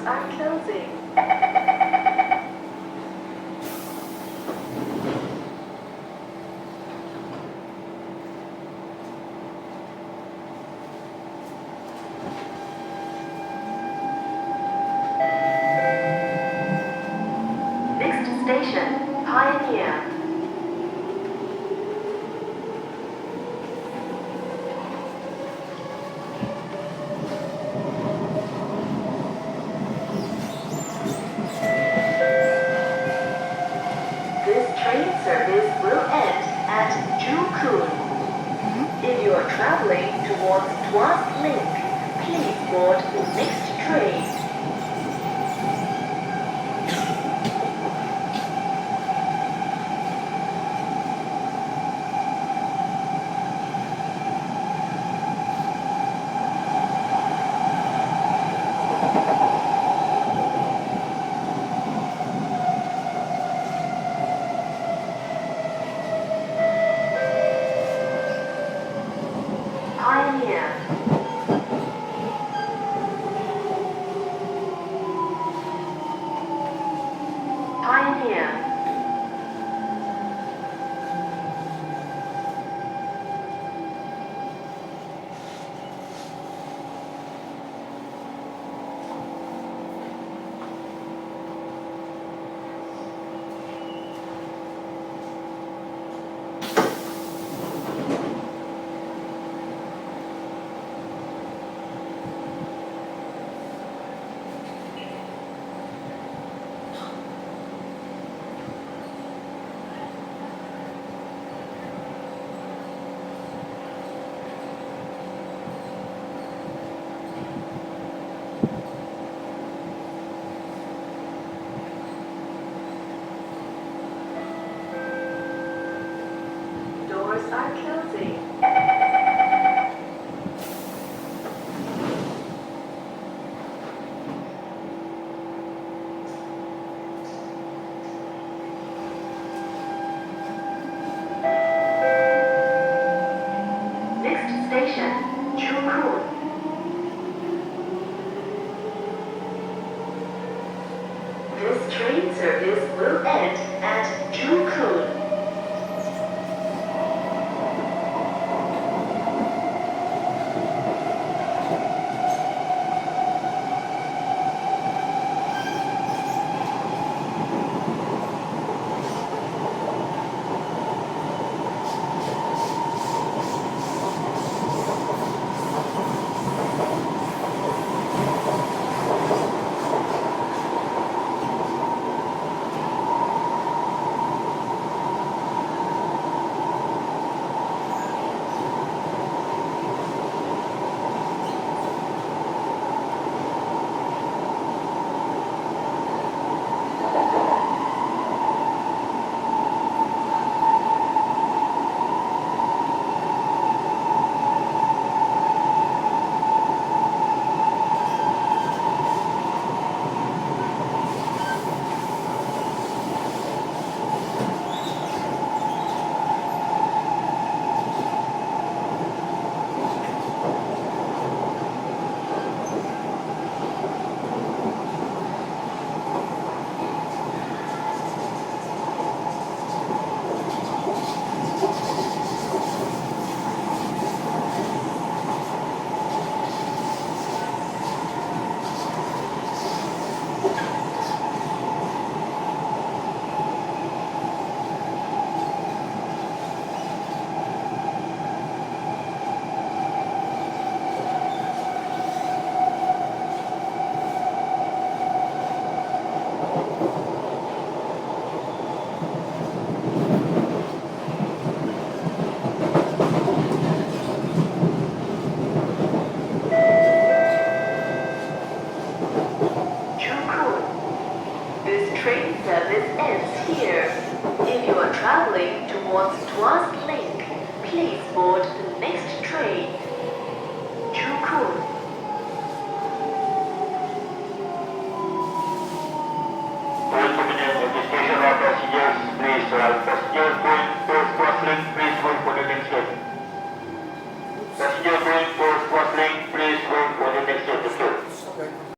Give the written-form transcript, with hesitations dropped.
are closing. Next station, Pioneer. This train service will end at Joo-Koon. If you are traveling towards Tuas Link, please board the next train. Pioneer. Pioneer. Doors are closing. Next station, Joo-Koon. This train service will end at Joo-Koon. Train service ends here. If you are traveling towards Tuas Link, please board the next train. Joo-Koon. For convenience of the station or passengers, please passengers going to Tuas Link, please wait for the next train. Passengers